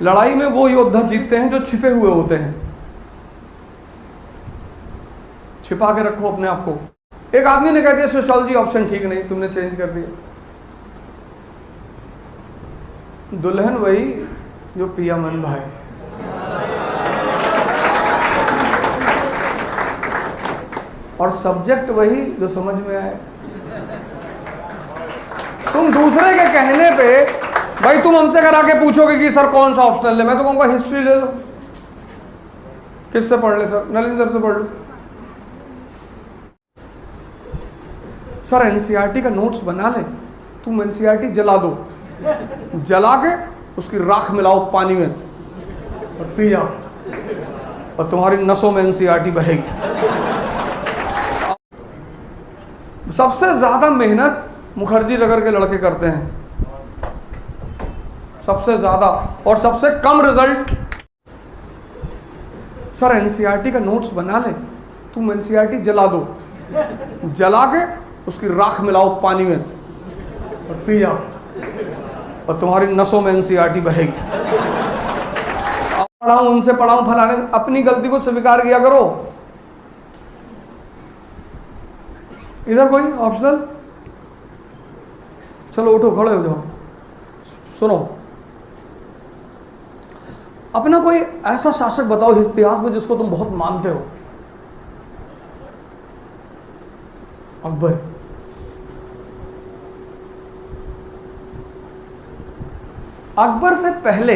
लड़ाई में वो योद्धा जीतते हैं जो छिपे हुए होते हैं। छिपा के रखो अपने आप को। एक आदमी ने कह दिया सोशियोलॉजी ऑप्शन ठीक नहीं, तुमने चेंज कर दिया। दुल्हन वही जो पिया मन भाई, और सब्जेक्ट वही जो समझ में आए। तुम दूसरे के कहने पे, भाई तुम हमसे करा के पूछोगे कि सर कौन सा ऑप्शनल है, मैं तो कहूँगा हिस्ट्री ले लो। किससे पढ़ ले सर? नलिन सर से पढ़ लो। सर एनसीईआरटी का नोट्स बना ले। तुम एनसीईआरटी जला दो, जला के उसकी राख मिलाओ पानी में और पी जाओ, और तुम्हारी नसों में एनसीईआरटी बहेगी। सबसे ज्यादा मेहनत मुखर्जी नगर के लड़के करते हैं, सबसे ज्यादा, और सबसे कम रिजल्ट। सर एनसीईआरटी का नोट्स बना ले। तुम एनसीईआरटी जला दो, जला के उसकी राख मिलाओ पानी में और पी जाओ, और तुम्हारी नसों में एनसीईआरटी बहेगी। पढ़ाऊं उनसे, पढ़ाऊं फलाने, अपनी गलती को स्वीकार किया करो। इधर कोई ऑप्शनल? चलो उठो, खड़े हो जाओ। सुनो, अपना कोई ऐसा शासक बताओ इतिहास में जिसको तुम बहुत मानते हो। अकबर। अकबर से पहले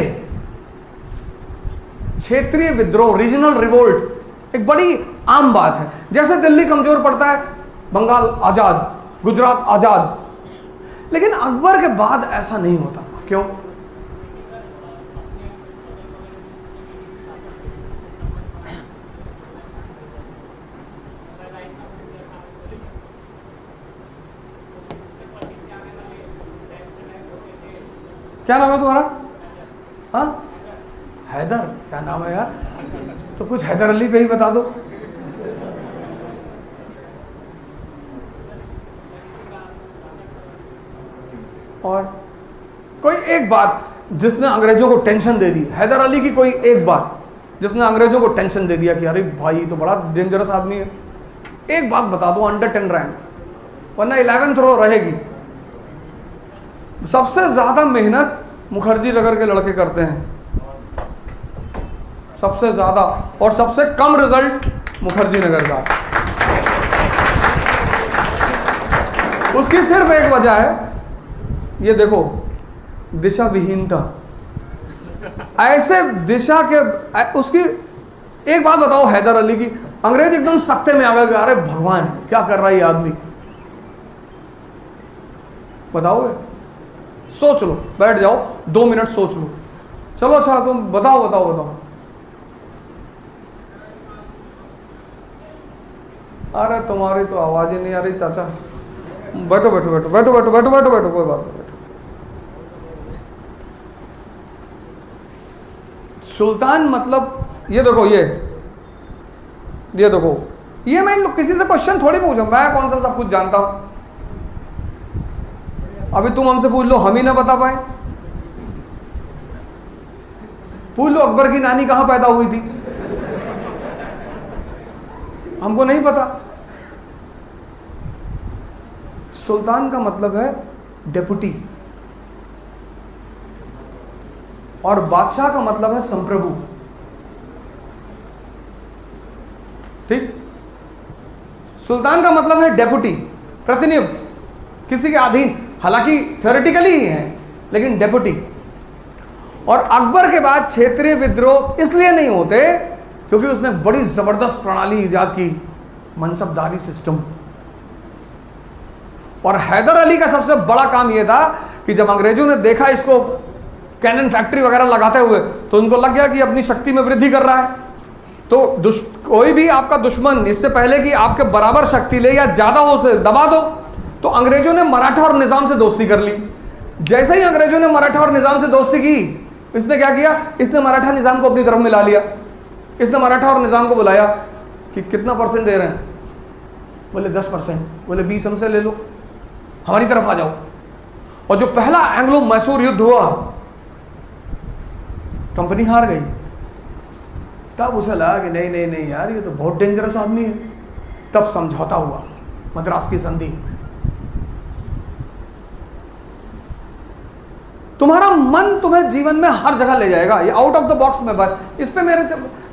क्षेत्रीय विद्रोह, रीजनल रिवोल्ट एक बड़ी आम बात है। जैसे दिल्ली कमजोर पड़ता है, बंगाल आजाद, गुजरात आजाद। लेकिन अकबर के बाद ऐसा नहीं होता। क्यों? क्या नाम है तुम्हारा? हाँ, हैदर। क्या नाम है यार? तो कुछ हैदर अली पे ही बता दो। और कोई एक बात जिसने अंग्रेजों को टेंशन दे दी, हैदर अली की कोई एक बात जिसने अंग्रेजों को टेंशन दे दिया कि अरे भाई तो बड़ा डेंजरस आदमी है। एक बात बता दो, अंडर 10 रैंक, वरना 11th रो रहेगी। सबसे ज्यादा मेहनत मुखर्जी नगर के लड़के करते हैं, सबसे ज्यादा, और सबसे कम रिजल्ट मुखर्जी नगर का। उसकी सिर्फ एक वजह है, ये देखो, दिशा विहीनता। ऐसे दिशा के उसकी एक बात बताओ हैदर अली की, अंग्रेज एकदम सख्ते में आ गए, अरे भगवान क्या कर रहा है ये आदमी। बताओगे? सोच लो, बैठ जाओ 2 मिनट सोच लो। चलो अच्छा तुम बताओ बताओ बताओ। अरे तुम्हारी तो आवाज ही नहीं आ रही चाचा। बैठो बैठो बैठो बैठो बैठो बैठो बैठो बैठो, कोई बात नहीं, बैठो। सुल्तान मतलब ये देखो, ये देखो, ये मैं किसी से क्वेश्चन थोड़ी पूछूं, मैं कौन सा सब कुछ जानता हूं। अभी तुम हमसे पूछ लो, हम ही ना बता पाए। पूछ लो अकबर की नानी कहां पैदा हुई थी, हमको नहीं पता। सुल्तान का मतलब है डेपुटी, और बादशाह का मतलब है संप्रभु। ठीक? सुल्तान का मतलब है डेपुटी, प्रतिनियुक्त, किसी के अधीन, हालांकि थ्योरेटिकली ही है लेकिन डेपुटी। और अकबर के बाद क्षेत्रीय विद्रोह इसलिए नहीं होते क्योंकि उसने बड़ी जबरदस्त प्रणाली इजाद की, मनसबदारी सिस्टम। और हैदर अली का सबसे बड़ा काम यह था कि जब अंग्रेजों ने देखा इसको कैनन फैक्ट्री वगैरह लगाते हुए, तो उनको लग गया कि अपनी शक्ति में वृद्धि कर रहा है। तो कोई भी आपका दुश्मन इससे पहले कि आपके बराबर शक्ति ले या ज्यादा हो उसे दबा दो, तो अंग्रेजों ने मराठा और निजाम से दोस्ती कर ली। जैसे ही अंग्रेजों ने मराठा और निजाम से दोस्ती की, इसने क्या किया, इसने मराठा निजाम को अपनी तरफ मिला लिया। इसने मराठा और निजाम को बुलाया कि कितना % दे रहे हैं, बोले 10%, बोले 20 हमसे ले लो, हमारी तरफ आ जाओ। और जो पहला एंग्लो मैसूर युद्ध हुआ कंपनी हार गई। तब उसे लगा कि नहीं नहीं नहीं यार, ये तो बहुत डेंजरस आदमी है। तब समझौता हुआ, मद्रास की संधि। तुम्हारा मन तुम्हें जीवन में हर जगह ले जाएगा, ये आउट ऑफ द बॉक्स में बात। इस पे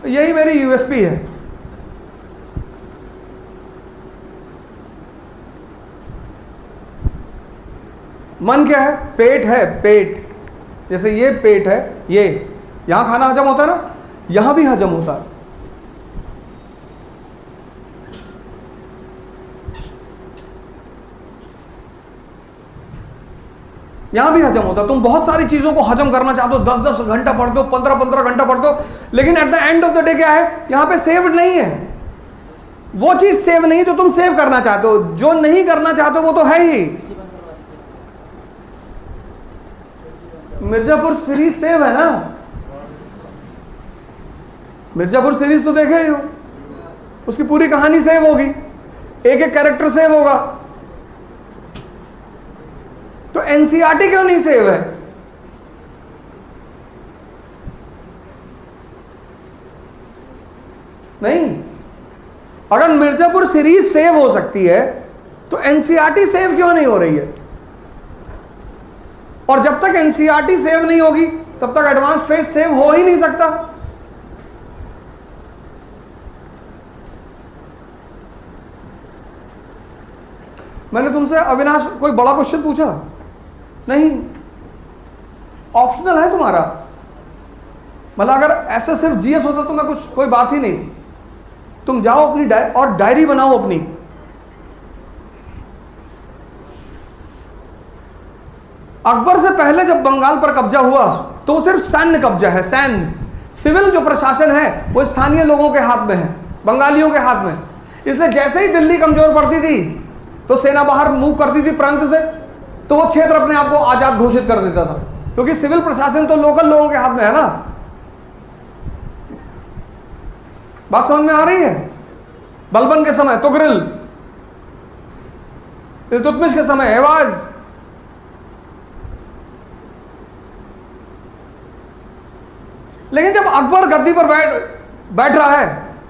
यही मेरी यूएसपी है। मन क्या है? पेट है, पेट। जैसे ये पेट है, ये यहां खाना हजम होता है ना, यहां भी हजम होता है। यहां भी हजम होता है। तुम बहुत सारी चीजों को हजम करना चाहते हो, 10-10 घंटा पढ़ते हो, 15-15 घंटा पढ़ते हो, लेकिन at the end of the day क्या है? यहां पे सेव्ड नहीं है। वो चीज सेव नहीं जो तुम सेव करना चाहते हो। जो नहीं करना चाहते हो वो तो है ही। मिर्जापुर सीरीज सेव है ना? मिर्जापुर सीरीज तो देखे ही हो, उसकी पूरी कहानी सेव होगी, एक एक कैरेक्टर सेव होगा। तो एनसीईआरटी क्यों नहीं सेव है? नहीं, अगर मिर्जापुर सीरीज सेव हो सकती है तो एनसीईआरटी सेव क्यों नहीं हो रही है? और जब तक एनसीईआरटी सेव नहीं होगी तब तक एडवांस फेज सेव हो ही नहीं सकता। मैंने तुमसे अविनाश कोई बड़ा क्वेश्चन पूछा नहीं, ऑप्शनल है तुम्हारा। मतलब अगर ऐसा सिर्फ जीएस होता तो मैं कोई बात ही नहीं थी। तुम जाओ अपनी डायरी बनाओ अपनी। अकबर से पहले जब बंगाल पर कब्जा हुआ तो वो सिर्फ सैन्य कब्जा है, सैन्य। सिविल जो प्रशासन है वो स्थानीय लोगों के हाथ में है, बंगालियों के हाथ में। इसलिए जैसे ही दिल्ली कमजोर पड़ती थी तो सेना बाहर मूव करती थी प्रांत से, तो वो क्षेत्र अपने आप को आजाद घोषित कर देता था, क्योंकि सिविल प्रशासन तो लोकल लोगों के हाथ में है ना। बात समझ में आ रही है? बलबन के समय तुगरिल, इल्तुतमिश के समय एवाज, लेकिन जब अकबर गद्दी पर बैठ रहा है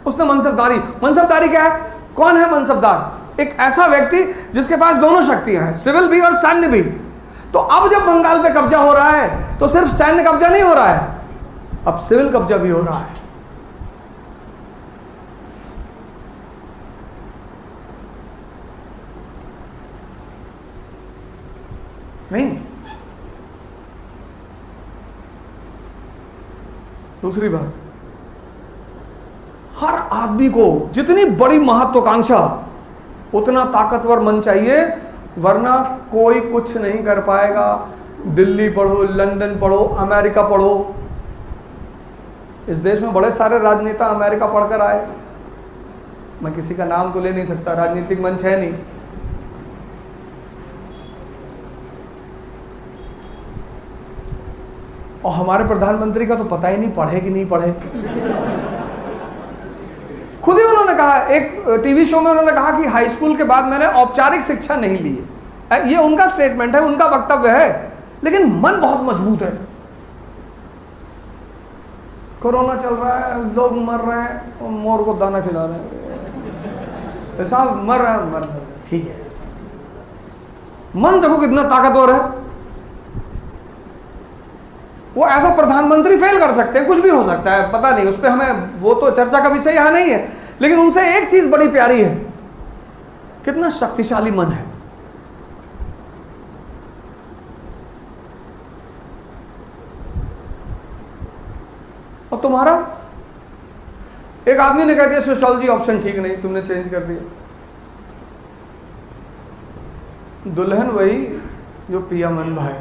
उसने मनसबदारी क्या है? कौन है मनसबदार? एक ऐसा व्यक्ति जिसके पास दोनों शक्तियां हैं, सिविल भी और सैन्य भी। तो अब जब बंगाल पे कब्जा हो रहा है तो सिर्फ सैन्य कब्जा नहीं हो रहा है, अब सिविल कब्जा भी हो रहा है। नहीं, दूसरी बात, हर आदमी को जितनी बड़ी महत्वाकांक्षा उतना ताकतवर मन चाहिए, वरना कोई कुछ नहीं कर पाएगा। दिल्ली पढ़ो, लंदन पढ़ो, अमेरिका पढ़ो। इस देश में बड़े सारे राजनेता अमेरिका पढ़कर आए। मैं किसी का नाम तो ले नहीं सकता, राजनीतिक मंच है नहीं। और हमारे प्रधानमंत्री का तो पता ही नहीं पढ़े कि नहीं पढ़े। खुद ही उन्होंने कहा, एक टीवी शो में उन्होंने कहा कि हाई स्कूल के बाद मैंने औपचारिक शिक्षा नहीं ली है। ये उनका स्टेटमेंट है, उनका वक्तव्य है, लेकिन मन बहुत मजबूत है। कोरोना चल रहा है, लोग मर रहे हैं, और मोर को दाना खिला रहे हैं, साहब मर रहे हैं, मर रहे हैं, ठीक है। मन देखो कितना ताकतवर है। वो ऐसा प्रधानमंत्री फेल कर सकते हैं, कुछ भी हो सकता है, पता नहीं, उस पर हमें, वो तो चर्चा का विषय यहां नहीं है। लेकिन उनसे एक चीज बड़ी प्यारी है, कितना शक्तिशाली मन है। और तुम्हारा, एक आदमी ने कह दिया सोशियोलॉजी ऑप्शन ठीक नहीं, तुमने चेंज कर दिया। दुल्हन वही जो पिया मन भाई,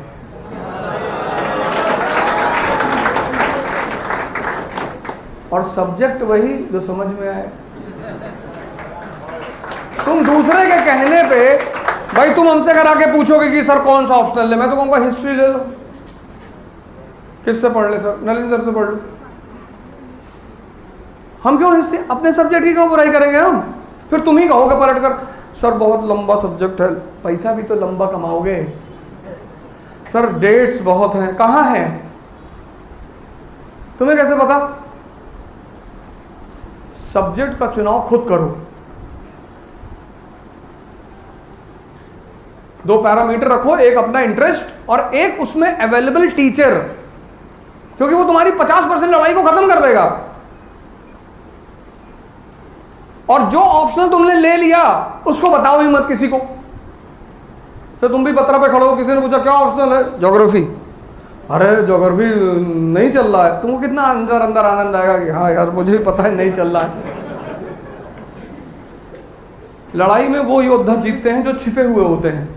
और सब्जेक्ट वही जो समझ में आए। तुम दूसरे के कहने पे, भाई तुम हमसे करा के पूछोगे कि सर कौन सा ऑप्शनल ले, मैं तो कहूँगा हिस्ट्री ले लो। किससे पढ़ ले सर? नलिन सर से पढ़ लो। हम क्यों हिस्ट्री, अपने सब्जेक्ट की क्यों बुराई करेंगे हम? फिर तुम ही कहोगे पलट कर, सर बहुत लंबा सब्जेक्ट है। पैसा भी तो लंबा कमाओगे। सर डेट्स बहुत हैं, कहाँ हैं? तुम्हें कैसे पता? सब्जेक्ट का चुनाव खुद करो। 2 पैरामीटर रखो, एक अपना इंटरेस्ट और एक उसमें अवेलेबल टीचर, क्योंकि वो तुम्हारी 50% लड़ाई को खत्म कर देगा। और जो ऑप्शनल तुमने ले लिया उसको बताओ ही मत किसी को। तो तुम भी पत्रा पे खड़े हो, किसी ने पूछा क्या ऑप्शनल है? ज्योग्राफी। अरे ज्योग्राफी नहीं चल रहा है। तुमको कितना अंदर अंदर आनंद आएगा कि हाँ यार मुझे भी पता है नहीं चल रहा है। लड़ाई में वो योद्धा जीतते हैं जो छिपे हुए होते हैं।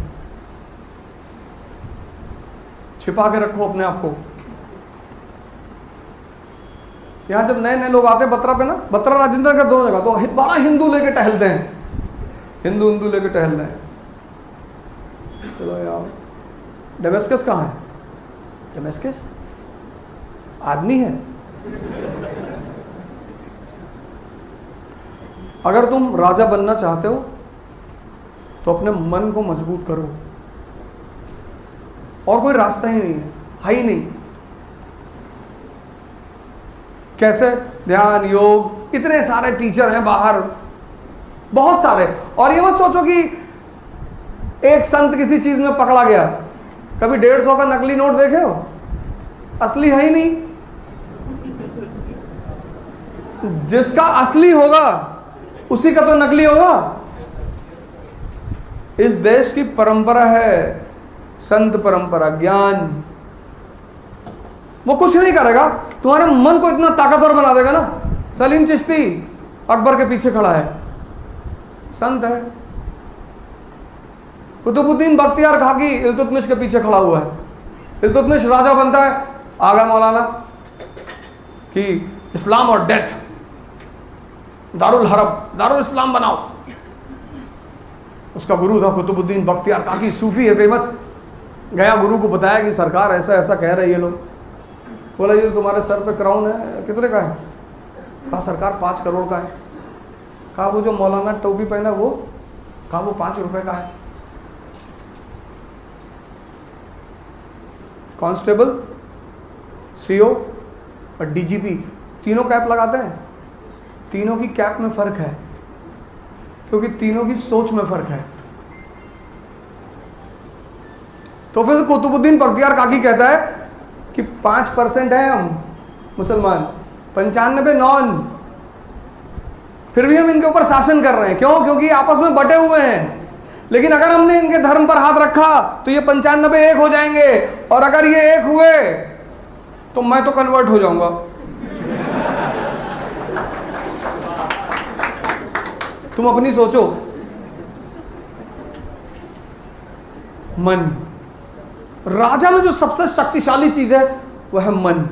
छिपा के रखो अपने आप को। यहां जब नए नए लोग आते हैं बत्रा पे ना, बत्रा राजेंद्र का दोनों जगह तो बड़ा हिंदू लेके टहलते हैं, हिंदू लेके टहल रहे हैं। चलो यार, डेमेस्कस कहाँ है? डेमेस्कस आदमी है। अगर तुम राजा बनना चाहते हो तो अपने मन को मजबूत करो, और कोई रास्ता ही नहीं है ही नहीं। कैसे? ध्यान, योग, इतने सारे टीचर हैं बाहर, बहुत सारे। और ये मत सोचो कि एक संत किसी चीज में पकड़ा गया। कभी 150 का नकली नोट देखे हो? असली है ही नहीं। जिसका असली होगा उसी का तो नकली होगा। इस देश की परंपरा है संत परंपरा, ज्ञान। वो कुछ नहीं करेगा, तुम्हारे मन को इतना ताकतवर बना देगा ना। सलीम चिश्ती अकबर के पीछे खड़ा है, संत है। कुतुबुद्दीन बख्तियार खाकी इल्तुतमिश के पीछे खड़ा हुआ है। इल्तुतमिश राजा बनता है, आ गया मौलाना कि इस्लाम और डेथ, दारुल हरब, दारुल इस्लाम बनाओ। उसका गुरु था कुतुबुद्दीन बख्तियार खाकी, सूफी है, फेमस। गया गुरु को बताया कि सरकार ऐसा ऐसा कह रहे हैं ये लोग। बोला ये तुम्हारे सर पे क्राउन है, कितने का है? कहा सरकार 5 करोड़ का है। कहा वो जो मौलाना टोपी पहना वो? कहा वो 5 रुपए का है। कांस्टेबल, सीओ और डीजीपी तीनों कैप लगाते हैं। तीनों की कैप में फर्क है, क्योंकि तीनों की सोच में फर्क है। तो फिर कुतुबुद्दीन बख्तियार काकी कहता है कि 5% है हम मुसलमान, 95 नॉन। फिर भी हम इनके ऊपर शासन कर रहे हैं। क्यों? क्योंकि आपस में बटे हुए हैं। लेकिन अगर हमने इनके धर्म पर हाथ रखा तो ये 95 एक हो जाएंगे, और अगर ये एक हुए तो मैं तो कन्वर्ट हो जाऊंगा। तुम अपनी सोचो। मन, राजा में जो सबसे शक्तिशाली चीज है वह है मन।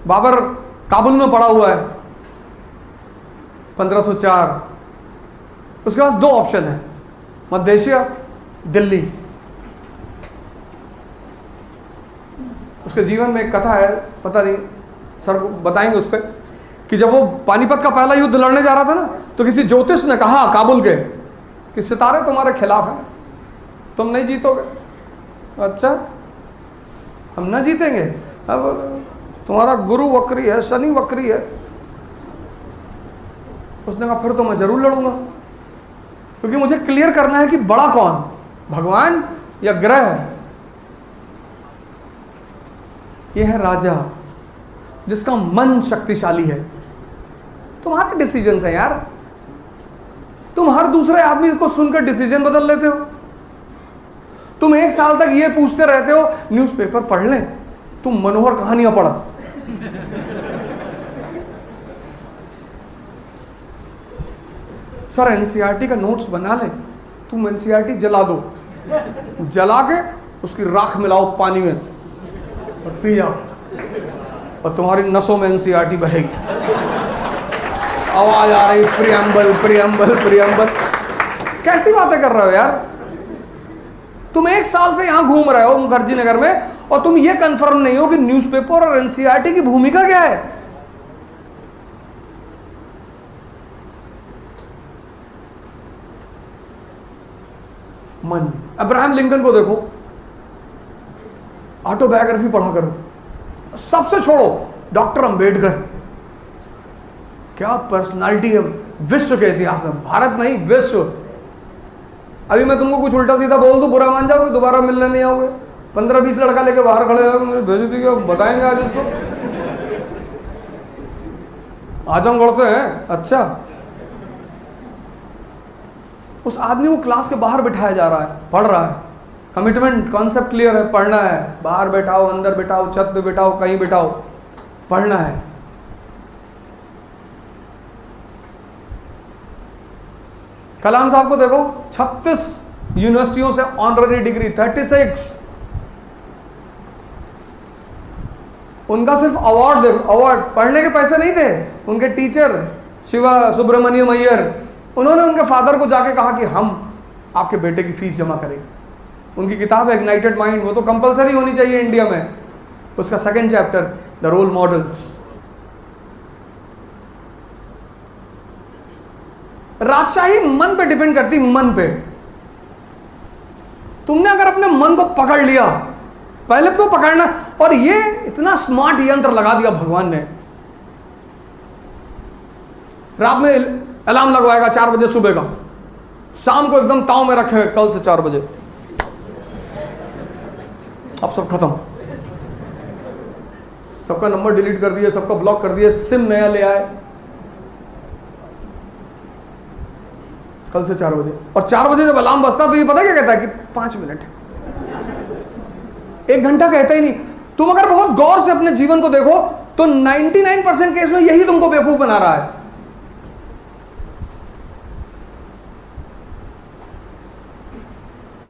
बाबर काबुल में पड़ा हुआ है 1504। उसके पास 2 ऑप्शन है, मध्य एशिया, दिल्ली। उसके जीवन में एक कथा है, पता नहीं सर बताएंगे उस पर, कि जब वो पानीपत का पहला युद्ध लड़ने जा रहा था ना, तो किसी ज्योतिष ने कहा काबुल के कि सितारे तुम्हारे खिलाफ हैं, तुम नहीं जीतोगे। अच्छा, हम ना जीतेंगे? अब तुम्हारा गुरु वक्री है, शनि वक्री है। उसने कहा फिर तो मैं जरूर लड़ूंगा, क्योंकि मुझे क्लियर करना है कि बड़ा कौन, भगवान या ग्रह। यह है राजा जिसका मन शक्तिशाली है। तुम्हारे डिसीजन है यार। तुम हर दूसरे आदमी को सुनकर डिसीजन बदल लेते हो। तुम 1 साल तक ये पूछते रहते हो न्यूज़पेपर पढ़ लें, तुम मनोहर कहानियां पढ़ो। सर एनसीईआरटी का नोट्स बना लें, तुम एनसीईआरटी जला दो, जला के उसकी राख मिलाओ पानी में और पी जाओ, और तुम्हारी नसों में एनसीईआरटी बहेगी। आवाज आ रही प्रियम्बल प्रियम्बल प्रियम्बल। कैसी बातें कर रहे हो यार? तुम 1 साल से यहां घूम रहे हो मुखर्जी नगर में, और तुम ये कंफर्म नहीं हो कि न्यूज़पेपर और एनसीईआरटी की भूमिका क्या है। मन। अब्राहम लिंकन को देखो, ऑटोबायोग्राफी पढ़ा करो, सबसे छोड़ो डॉक्टर अंबेडकर, क्या पर्सनालिटी है विश्व के इतिहास में, भारत नहीं विश्व। अभी मैं तुमको कुछ उल्टा सीधा बोल दूं, बुरा मान जाओगे, दोबारा मिलने नहीं आओगे, 15-20 लड़का लेके बाहर खड़े हो, मेरी बेइज्जती क्यों बताएंगे आज इसको, आजमगढ़ से हैं, अच्छा। उस आदमी को क्लास के बाहर बिठाया जा रहा है, पढ़ रहा है, कमिटमेंट कॉन्सेप्ट क्लियर है, पढ़ना है, बाहर बैठाओ, अंदर बैठाओ, छत पे बैठाओ, कहीं बैठाओ, पढ़ना है। कलाम साहब को देखो, 36 यूनिवर्सिटियों से ऑनररी डिग्री, 36। उनका सिर्फ अवार्ड देखो, अवार्ड, पढ़ने के पैसे नहीं थे। उनके टीचर शिवा सुब्रमण्यम अय्यर, उन्होंने उनके फादर को जाके कहा कि हम आपके बेटे की फीस जमा करेंगे। उनकी किताब है इग्नाइटेड माइंड, वो तो कंपलसरी होनी चाहिए इंडिया में। उसका 2nd chapter the role models. राजशाही मन पे डिपेंड करती, मन पे। तुमने अगर अपने मन को पकड़ लिया, पहले तो पकड़ना, और ये इतना स्मार्ट यंत्र लगा दिया भगवान ने। रात में अलार्म लगवाएगा 4 बजे सुबह का, शाम को एकदम ताव में रखे कल से 4 बजे, अब सब खत्म, सबका नंबर डिलीट कर दिए, सबका ब्लॉक कर दिए, सिम नया ले आए, कल से 4 बजे। और 4 बजे जब अलार्म बजता तो ये पता क्या कहता है कि 5 मिनट, 1 घंटा कहता ही नहीं। तुम अगर बहुत गौर से अपने जीवन को देखो तो 99% केस में यही तुमको बेवकूफ बना रहा है।